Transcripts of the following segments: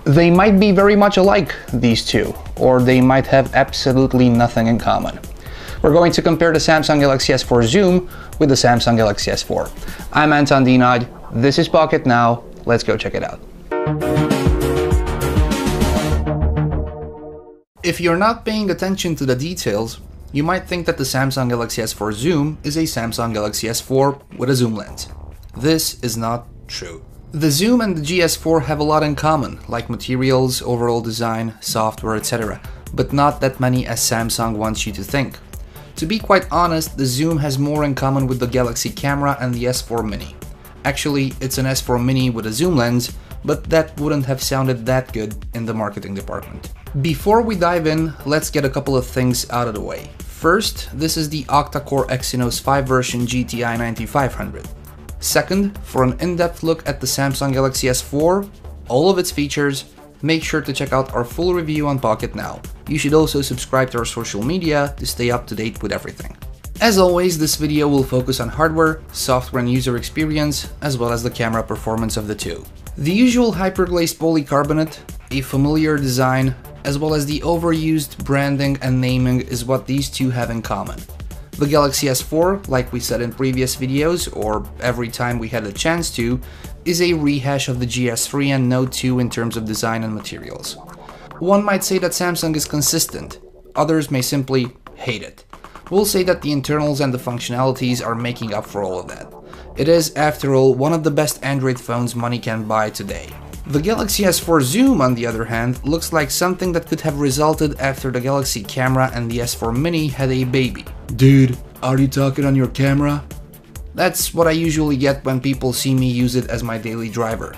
They might be very much alike, these two, or they might have absolutely nothing in common. We're going to compare the Samsung Galaxy S4 Zoom with the Samsung Galaxy S4. I'm Anton Dienod, this is Pocket Now, let's go check it out. If you're not paying attention to the details, you might think that the Samsung Galaxy S4 Zoom is a Samsung Galaxy S4 with a zoom lens. This is not true. The Zoom and the GS4 have a lot in common, like materials, overall design, software, etc., but not that many as Samsung wants you to think. To be quite honest, the Zoom has more in common with the Galaxy camera and the S4 Mini. Actually, it's an S4 Mini with a zoom lens, but that wouldn't have sounded that good in the marketing department. Before we dive in, let's get a couple of things out of the way. First, this is the octa-core Exynos 5 version GTI 9500. Second, for an in-depth look at the Samsung Galaxy S4, all of its features, make sure to check out our full review on Pocket Now. You should also subscribe to our social media to stay up to date with everything. As always, this video will focus on hardware, software and user experience, as well as the camera performance of the two. The usual hyperglazed polycarbonate, a familiar design, as well as the overused branding and naming is what these two have in common. The Galaxy S4, like we said in previous videos, or every time we had a chance to, is a rehash of the GS3 and Note 2 in terms of design and materials. One might say that Samsung is consistent, others may simply hate it. We'll say that the internals and the functionalities are making up for all of that. It is, after all, one of the best Android phones money can buy today. The Galaxy S4 Zoom, on the other hand, looks like something that could have resulted after the Galaxy camera and the S4 Mini had a baby. Dude, are you talking on your camera? That's what I usually get when people see me use it as my daily driver.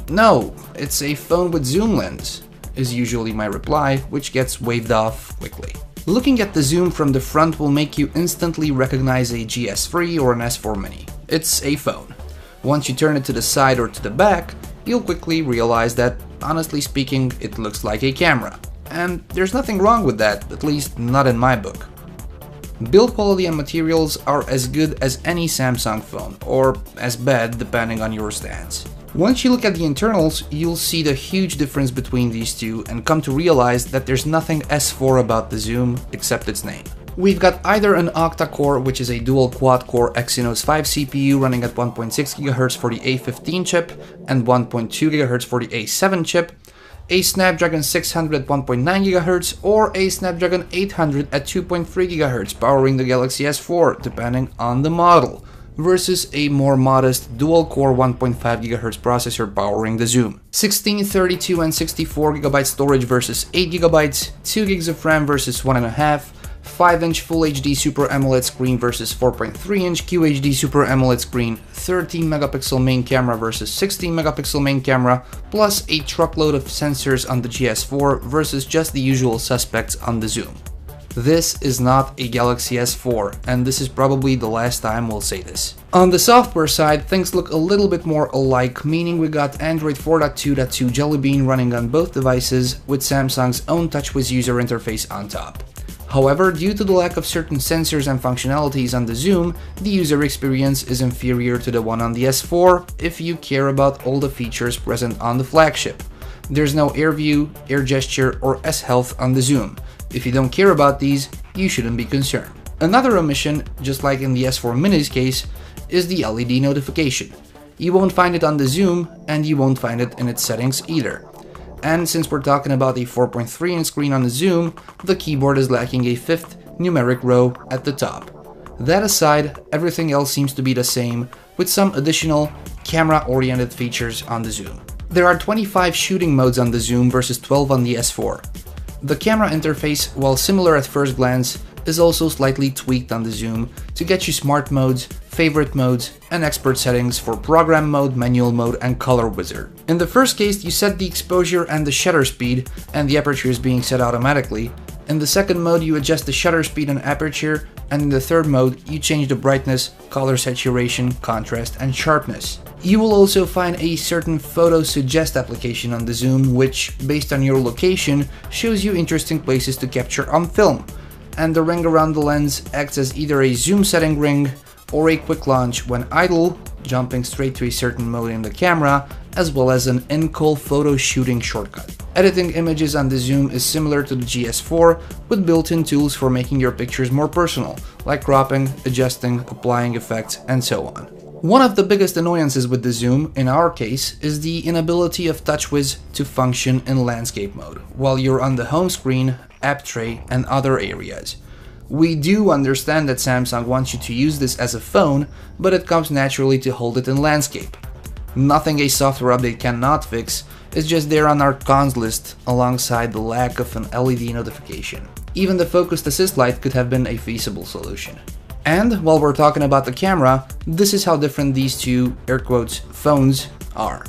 No, it's a phone with zoom lens, is usually my reply, which gets waved off quickly. Looking at the Zoom from the front will make you instantly recognize a GS3 or an S4 Mini. It's a phone. Once you turn it to the side or to the back, you'll quickly realize that, honestly speaking, it looks like a camera. And there's nothing wrong with that, at least not in my book. Build quality and materials are as good as any Samsung phone, or as bad depending on your stance. Once you look at the internals, you'll see the huge difference between these two and come to realize that there's nothing S4 about the Zoom except its name. We've got either an octa-core, which is a dual quad-core Exynos 5 CPU running at 1.6 GHz for the A15 chip and 1.2 GHz for the A7 chip, a Snapdragon 600 at 1.9 GHz or a Snapdragon 800 at 2.3 GHz powering the Galaxy S4, depending on the model, versus a more modest dual-core 1.5 GHz processor powering the Zoom. 16, 32 and 64 GB storage versus 8 GB, 2 GB of RAM versus 1.5, 5-inch Full HD Super AMOLED screen versus 4.3-inch QHD Super AMOLED screen, 13-megapixel main camera versus 16-megapixel main camera, plus a truckload of sensors on the GS4 versus just the usual suspects on the Zoom. This is not a Galaxy S4, and this is probably the last time we'll say this. On the software side, things look a little bit more alike, meaning we got Android 4.2.2 Jelly Bean running on both devices with Samsung's own TouchWiz user interface on top. However, due to the lack of certain sensors and functionalities on the Zoom, the user experience is inferior to the one on the S4 if you care about all the features present on the flagship. There's no Air View, Air Gesture or S-Health on the Zoom. If you don't care about these, you shouldn't be concerned. Another omission, just like in the S4 Mini's case, is the LED notification. You won't find it on the Zoom, and you won't find it in its settings either. And since we're talking about a 4.3-inch screen on the Zoom, the keyboard is lacking a fifth numeric row at the top. That aside, everything else seems to be the same, with some additional camera-oriented features on the Zoom. There are 25 shooting modes on the Zoom versus 12 on the S4. The camera interface, while similar at first glance, is also slightly tweaked on the Zoom to get you smart modes, favorite modes, and expert settings for program mode, manual mode, and color wizard. In the first case, you set the exposure and the shutter speed, and the aperture is being set automatically. In the second mode, you adjust the shutter speed and aperture, and in the third mode, you change the brightness, color saturation, contrast, and sharpness. You will also find a certain photo suggest application on the Zoom, which, based on your location, shows you interesting places to capture on film. And the ring around the lens acts as either a zoom setting ring or a quick launch when idle, jumping straight to a certain mode in the camera, as well as an in-call photo shooting shortcut. Editing images on the Zoom is similar to the GS4, with built-in tools for making your pictures more personal, like cropping, adjusting, applying effects, and so on. One of the biggest annoyances with the Zoom, in our case, is the inability of TouchWiz to function in landscape mode, while you're on the home screen, app tray, and other areas. We do understand that Samsung wants you to use this as a phone, but it comes naturally to hold it in landscape. Nothing a software update cannot fix, it's just there on our cons list alongside the lack of an LED notification. Even the focused assist light could have been a feasible solution. And while we're talking about the camera, this is how different these two, air quotes, phones are.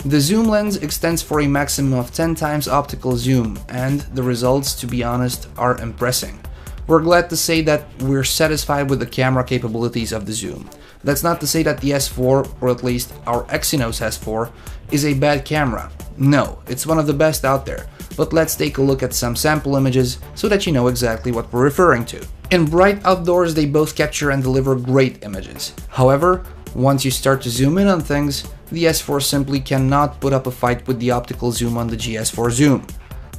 The zoom lens extends for a maximum of 10 times optical zoom, and the results, to be honest, are impressive. We're glad to say that we're satisfied with the camera capabilities of the Zoom. That's not to say that the S4, or at least our Exynos S4, is a bad camera. No, it's one of the best out there. But let's take a look at some sample images so that you know exactly what we're referring to. In bright outdoors, they both capture and deliver great images. However, once you start to zoom in on things, the S4 simply cannot put up a fight with the optical zoom on the GS4 Zoom.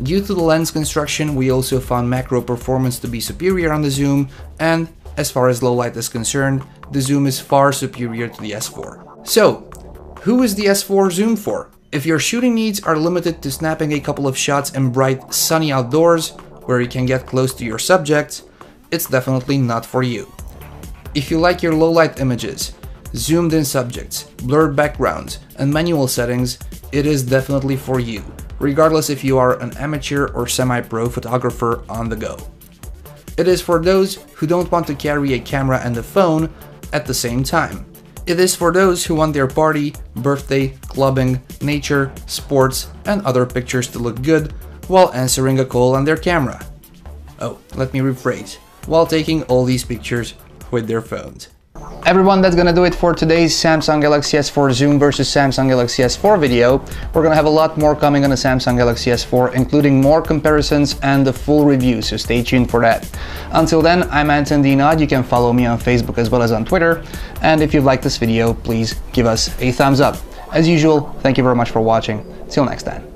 Due to the lens construction, we also found macro performance to be superior on the Zoom, and as far as low light is concerned, the Zoom is far superior to the S4. So, who is the S4 Zoom for? If your shooting needs are limited to snapping a couple of shots in bright, sunny outdoors, where you can get close to your subject, it's definitely not for you. If you like your low light images, zoomed in subjects, blurred backgrounds, and manual settings, it is definitely for you, regardless if you are an amateur or semi-pro photographer on the go. It is for those who don't want to carry a camera and a phone at the same time. It is for those who want their party, birthday, clubbing, nature, sports, and other pictures to look good while answering a call on their camera. Oh, let me rephrase, while taking all these pictures with their phones. Everyone, that's gonna do it for today's Samsung Galaxy S4 Zoom versus Samsung Galaxy S4 video. We're gonna have a lot more coming on the Samsung Galaxy S4, including more comparisons and the full review, so stay tuned for that. Until then, I'm Anton Dinod. You can follow me on Facebook as well as on Twitter. And if you've liked this video, please give us a thumbs up. As usual, thank you very much for watching. Till next time.